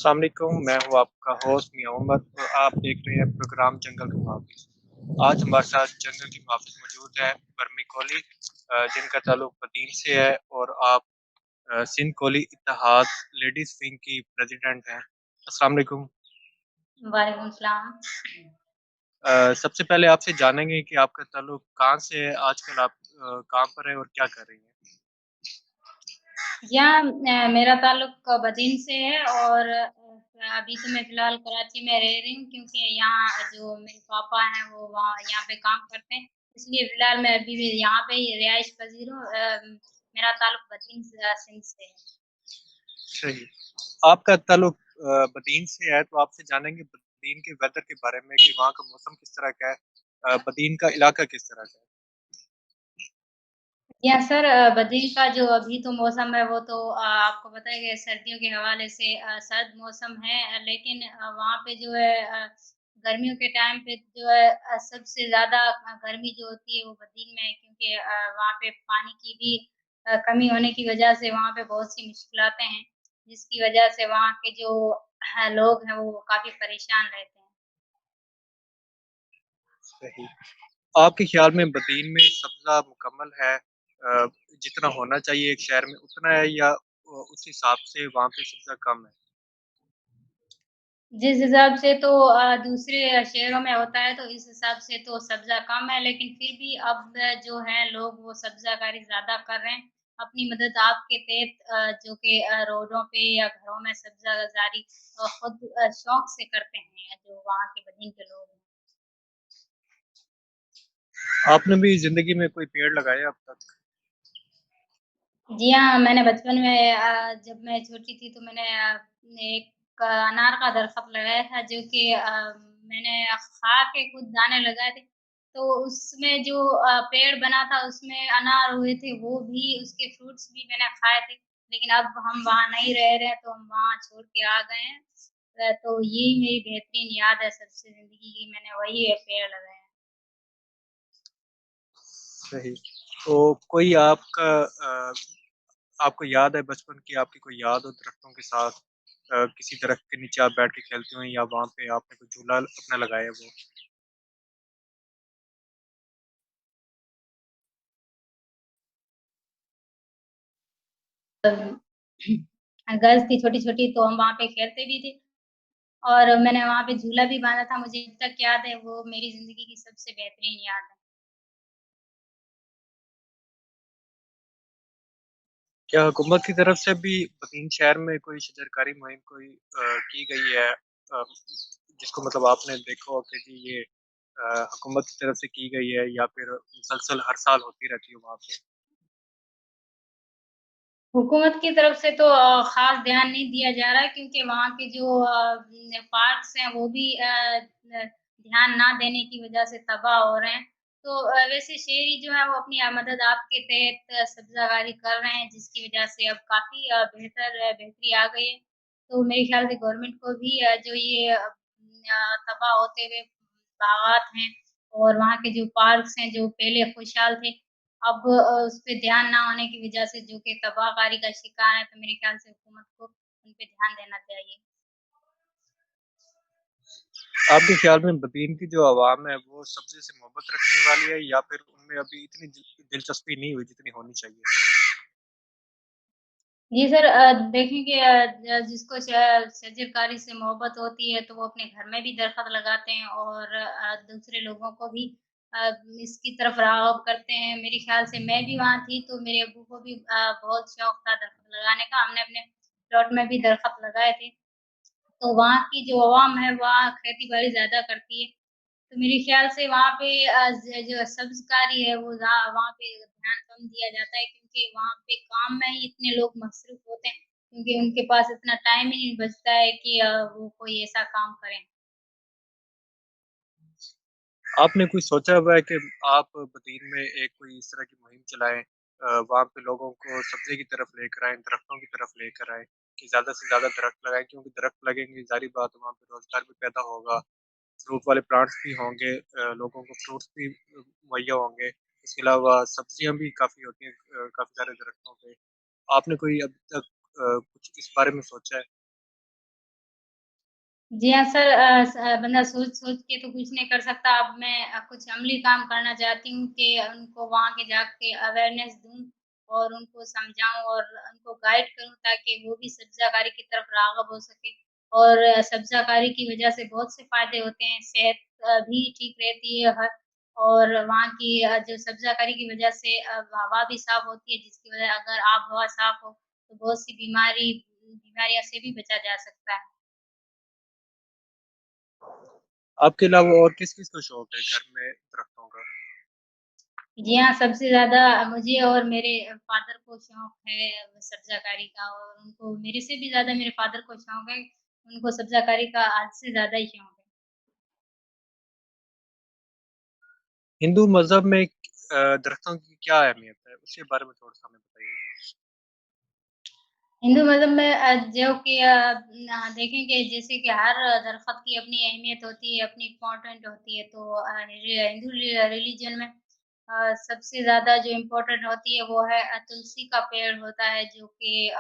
अस्सलाम वालेकुम, मैं हूँ आपका होस्ट मियां उमर और आप देख रहे हैं प्रोग्राम जंगल के मुहाफ़िज़। आज हमारे साथ जंगल के मुहाफ़िज़ मौजूद हैं बर्मी कोहली, जिनका ताल्लुक बदीन से है और आप सिंध कोहली इत्तेहाद लेडीज़ विंग की प्रेज़िडेंट हैं। अस्सलाम वालेकुम। वालेकुम सलाम। सबसे पहले आपसे जानेंगे कि आपका ताल्लुक कहाँ से है? आजकल आप कहाँ पर हैं और क्या कर रही हैं? यहाँ मेरा ताल्लुक बदीन से है और अभी तो मैं फ़िलहाल कराची में रह रही हूँ क्योंकि यहाँ जो मेरे पापा हैं वो वहाँ यहाँ पे काम करते हैं। इसलिए फ़िलहाल मैं अभी भी यहाँ पे ही रिहाइश पज़ीर हूँ। मेरा ताल्लुक बदीन से सिंध से है। सही। आपका ताल्लुक बदीन से है तो आपसे जानेंगे बदीन के वेदर के बारे में कि वहाँ का मौसम किस तरह का है? बदीन का इलाका किस तरह का है? या सर बदरी का जो अभी तो मौसम है वो तो आपको पता है कि सर्दियों के हवाले से सर्द मौसम है लेकिन वहाँ पे जो है गर्मियों के टाइम पे जो है सबसे ज़्यादा गर्मी जो होती है वो बदीन में है क्योंकि वहाँ पे पानी की भी कमी होने की वजह से वहाँ पे बहुत सी मुश्किलातें हैं जिसकी वजह से वहाँ के जो लोग हैं वो काफ़ी परेशान रहते हैं। सही। आपके ख़्याल में बदीन में सब्ज़ा मुकम्मल है जितना होना चाहिए एक शहर में उतना है या उस हिसाब से वहाँ पे सब्ज़ा कम है? जिस हिसाब से तो दूसरे शहरों में होता है, तो इस हिसाब से तो सब्ज़ा कम है, लेकिन फिर भी अब जो है लोग वो सब्ज़ाकारी ज़्यादा कर रहे हैं। अपनी मदद आप के तहत जो कि रोडों पे या घरों में सब्ज़ाज़ारी खुद शौक से करते हैं, जो वहाँ के बदीन के लोग हैं। आपने भी ज़िंदगी में कोई पेड़ लगाए अब तक? जी हाँ, मैंने बचपन में जब मैं छोटी थी तो मैंने एक अनार का दरख़्त लगाया था जो कि मैंने खा के खुद दाने लगाए थे। तो उसमें जो पेड़ बना था उसमें अनार हुए थे, वो भी उसके फ्रूट्स भी मैंने खाए थे। लेकिन अब हम वहाँ नहीं रह रहे हैं तो हम वहाँ छोड़ के आ गए हैं। तो यही मेरी बेहतरीन याद है सबसे ज़िंदगी की, मैंने वही पेड़ लगाए हैं। सही। तो कोई आपका आपको याद है बचपन की आपकी कोई याद हो दरख्तों के साथ किसी दरख्त के नीचे आप बैठ के खेलते हो या वहाँ पे आपने कोई झूला अपना लगाया हो? गर्ल्स थी छोटी-छोटी तो हम वहाँ पे खेलते भी थे और मैंने वहाँ पे झूला भी बाँधा था, मुझे अब तक याद है वो मेरी ज़िंदगी की सबसे बेहतरीन याद है। क्या हुकूमत की तरफ से भी बदीन शहर में कोई शजरकारी मुहिम कोई की गई है जिसको मतलब आपने देखा हो कि जी ये हुकूमत की तरफ से की गई है या फिर मुसलसल हर साल होती रहती है वहाँ पे? हुकूमत की तरफ से तो ख़ास ध्यान नहीं दिया जा रहा है क्योंकि वहाँ के जो पार्क्स हैं वो भी ध्यान ना देने की वजह से तबाह हो रहे हैं। तो वैसे शहरी जो है वो अपनी मदद आपके तहत सब्ज़ागारी कर रहे हैं जिसकी वजह से अब काफ़ी बेहतरी आ गई है। तो मेरे ख़्याल से गवर्नमेंट को भी जो ये तबाह होते हुए बागात हैं और वहाँ के जो पार्क्स हैं जो पहले खुशहाल थे अब उसपे ध्यान ना होने की वजह से जो कि तबाहकारी का शिकार है, तो मेरे ख़्याल से हुकूमत को उन पे ध्यान देना चाहिए। आपके ख़्याल में बदीन की जो अवाम है वो सब्ज़े से मोहब्बत रखने वाली है या फिर उनमें अभी इतनी दिलचस्पी नहीं हुई जितनी होनी चाहिए? जी सर देखें कि जिसको शजरकारी से मोहब्बत होती है, तो वो अपने घर में भी दरख़्त लगाते हैं और दूसरे लोगों को भी अ, इसकी तरफ राग़िब करते हैं। मेरे ख़्याल से मैं भी वहाँ थी, तो मेरे अब्बू को भी बहुत शौक था दरख़्त लगाने का। हमने अपने प्लॉट में भी दरख़्त लगाए थे। तो वहाँ की जो अवाम है, वहाँ खेती-बाड़ी ज़्यादा करती है। तो मेरे ख़्याल से वहाँ पे जो सब्ज़कारी है वो वहाँ पे ध्यान कम दिया जाता है क्योंकि वहाँ पे काम में ही इतने लोग मसरूफ़ होते हैं, क्योंकि उनके पास इतना टाइम ही नहीं बचता है कि वो कोई ऐसा काम करें। आपने कोई सोचा हुआ है कि आप बदीन में एक कोई इस तरह की मुहिम चलाएँ वहाँ पे लोगों को सब्ज़े की तरफ लेकर आएँ, दरख्तों की तरफ लेकर आएँ कि ज़्यादा से ज़्यादा दरख्त लगाएँ क्योंकि दरख्त लगेंगे ज़ाहिर-सी बात है वहाँ पे रोज़गार भी पैदा होगा, फ्रूट वाले प्लांट्स भी होंगे लोगों को फ्रूट्स भी मुहैया होंगे। इसके अलावा सब्ज़ियाँ भी काफ़ी होती हैं काफ़ी सारे दरख्तों पे। आपने कोई अभी तक कुछ इस बारे में सोचा है? जी हाँ सर, बंदा सोच-सोच के तो कुछ नहीं कर सकता। अब मैं कुछ अमली काम करना चाहती हूँ कि उनको वहाँ के जाके अवेयरनेस दूँ और उनको समझाऊँ और उनको गाइड करूँ ताकि वो भी सब्ज़ाकारी की तरफ राग़िब हो सकें। और सब्ज़ाकारी की वजह से बहुत से फ़ायदे होते हैं, सेहत भी ठीक रहती है और वहाँ की जो सब्ज़ाकारी की वजह से हवा भी साफ़ होती है, जिसकी वजह अगर आब-हवा साफ़ हो, तो बहुत सी बीमारियों से भी बचा जा सकता है। आपके अलावा और किस-किस को शौक है घर में दरख्तों का? जी हाँ, सबसे ज़्यादा मुझे और मेरे फ़ादर को शौक है सब्ज़ाकारी का और उनको मेरे से भी ज़्यादा मेरे फ़ादर को शौक है, उनको सब्ज़ाकारी का हद से ज़्यादा ही शौक है। हिंदू मज़हब में दरख्तों की क्या अहमियत है? उसके बारे में थोड़ा-सा हमें बताइएगा। हिंदू मज़हब में जो कि देखेंगे जैसे कि हर दरख़्त की अपनी अहमियत होती है, अपनी इम्पोर्टेंट होती है, तो हिंदू रिलीजन में सबसे ज़्यादा जो इम्पोर्टेंट होती है वो है तुलसी का पेड़ होता है जो कि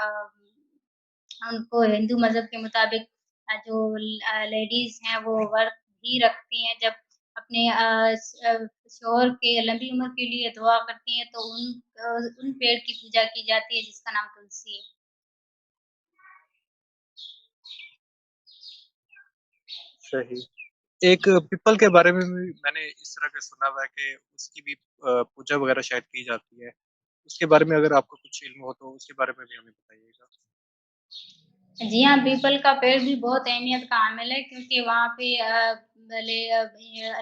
उनको हिंदू मज़हब के मुताबिक जो लेडीज़ हैं वो व्रत भी रखती हैं जब अपने शौहर के लंबी उम्र के लिए दुआ करती हैं तो उन पेड़ की पूजा की जाती है जिसका नाम तुलसी है। सही। एक पीपल के बारे में भी मैंने इस तरह का सुना हुआ है कि उसकी भी पूजा वग़ैरह शायद की जाती है। उसके बारे में अगर आपको कुछ इल्म हो तो उसके बारे में भी हमें बताइएगा। जी हाँ, पीपल का पेड़ भी बहुत अहमियत का हामिल है क्योंकि वहाँ पे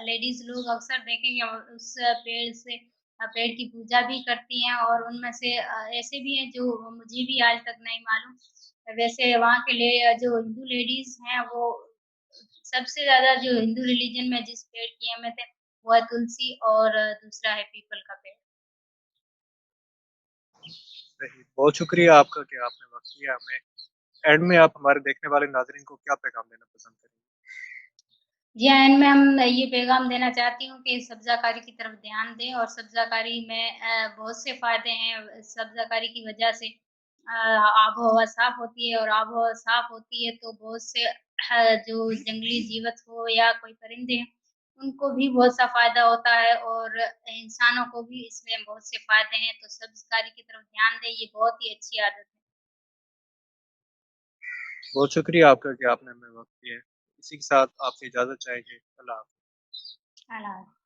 लेडीज़ लोग अक्सर देखेंगे उस पेड़ से पेड़ की पूजा भी करती हैं और उनमें से ऐसे भी हैं जो मुझे भी आज तक नहीं मालूम। वैसे वहाँ के जो हिंदू लेडीज़ हैं वो सबसे ज़्यादा जो हिंदू रिलीजन में जिस पेड़ की अहमियत है, वो है तुलसी और दूसरा है पीपल का पेड़। सही। बहुत शुक्रिया आपका कि आपने वक़्त दिया हमें। एंड में आप हमारे देखने वाले नाज़रीन को क्या पैगाम देना पसंद करेंगे? जी हाँ, एंड में हम ये पैगाम देना चाहती हूँ कि सब्ज़ाकारी की तरफ ध्यान दें और सब्ज़ाकारी में बहुत से फ़ायदे हैं। सब्ज़ाकारी की वजह से आब-हवा साफ़ होती है और आब-हवा साफ़ होती है तो बहुत से जो जंगली जीवत हो या कोई परिंदे हैं, उनको भी बहुत सा फ़ायदा होता है और इंसानों को भी इसमें बहुत से फ़ायदे हैं। तो सब्ज़कारी की तरफ ध्यान दें, ये बहुत ही अच्छी आदत है। बहुत शुक्रिया आपका कि आपने हमें वक़्त दिया है। इसी के साथ आपसे इजाज़त चाहेंगे। अल्लाह हाफ़िज़। अल्लाह